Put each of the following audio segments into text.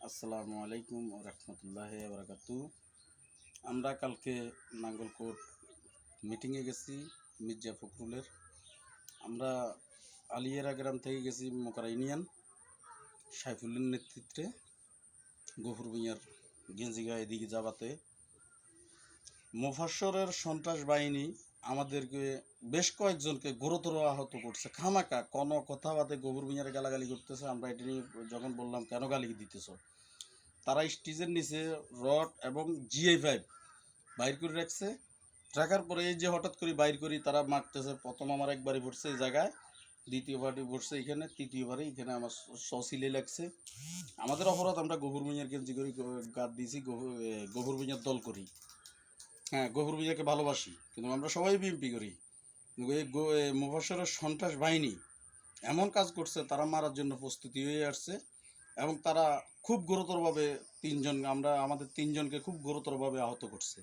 আসসালামু আলাইকুম ও রহমতুল্লাহি ওয়া বারাকাতুহু। আমরা কালকে নাঙ্গলকোট মিটিংয়ে গেছি মির্জা ফখরুলের। আমরা আলিয়ারা গ্রাম থেকে গেছি মোকারা ইউনিয়ন সাইফুলের নেতৃত্বে গফুর ভূঁইয়ার গেঞ্জিগা এদিকে যাবাতে মোফাশ্বরের সন্ত্রাস বাহিনী আমাদেরকে বেশ কয়েকজনকে গুরুতর আহত করছে। খামাকা কোনো কথা বাদে গফুর ভূঁইয়ারে গালাগালি করতেছে। আমরা এটা নিয়ে যখন বললাম কেন গালি দিতেছ, তারা স্টেজের নিচে রড এবং GI5 বাইর করে রাখছে। রাখার পরে এই যে হঠাৎ করে বাইর করি তারা মারতেছে। প্রথম আমার একবারই পড়ছে এই জায়গায়, দ্বিতীয়বারটি পড়ছে এখানে, তৃতীয়বারে এখানে আমার সসিলে লাগছে। আমাদের অপরাধ, আমরা গফুর ভূঁইয়ার গেঞ্জি করি, গাদ দিয়েছি, গফুর ভূঁইয়ার দল করি। হ্যাঁ, গফুর ভূঁইয়াকে ভালোবাসি, কিন্তু আমরা সবাই বিএমপি করি। কিন্তু এই মুফাসসরের সন্ত্রাস বাহিনী এমন কাজ করছে, তারা মারার জন্য প্রস্তুতি হয়ে আসছে এবং তারা খুব গুরুতরভাবে আমাদের তিনজনকে খুব গুরুতরভাবে আহত করছে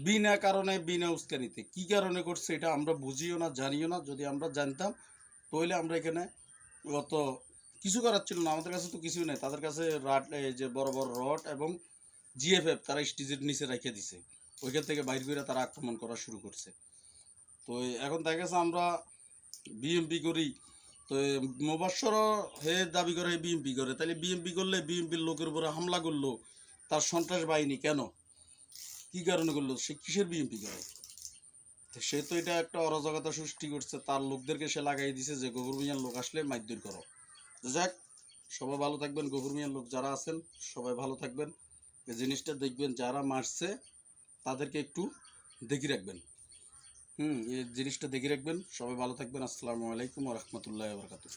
বিনা কারণে, বিনা উস্কানিতে। কি কারণে করছে এটা আমরা বুঝিও না, জানিও না। যদি আমরা জানতাম তাহলে আমরা এখানে অত কিছু করার ছিল না। আমাদের কাছে তো কিছুই নেই, তাদের কাছে যে বড় বড় রড এবং GFF তারা স্টেজের নিচে রেখে দিছে। ওইখান থেকে বাইর করে তারা আক্রমণ করা শুরু করছে। তো এখন দেখা গেছে আমরা বিএমপি করি, তো মুবাশশরও হে দাবি করে বিএমপি করে, তাহলে বিএমপি করলে বিএমপির লোকের উপরে হামলা করলো তার সন্ত্রাস বাহিনী কেন, কি কারণে করলো, সে কিসের বিএমপি করে? সে তো এটা একটা অরাজকতা সৃষ্টি করছে, তার লোকদেরকে সে লাগাই দিছে যে গফুর ভূঁইয়ার লোক আসলে মারধর করো। যাক, সবাই ভালো থাকবেন। গফুর ভূঁইয়ার লোক যারা আছেন সবাই ভালো থাকবেন। এই জিনিসটা দেখবেন, যারা মারছে তাদেরকে একটু দেখে রাখবেন। এই জিনিসটা দেখে রাখবেন। সবাই ভালো থাকবেন। আসসালামু আলাইকুম ওয়া রাহমাতুল্লাহি ওয়া বারাকাতুহু।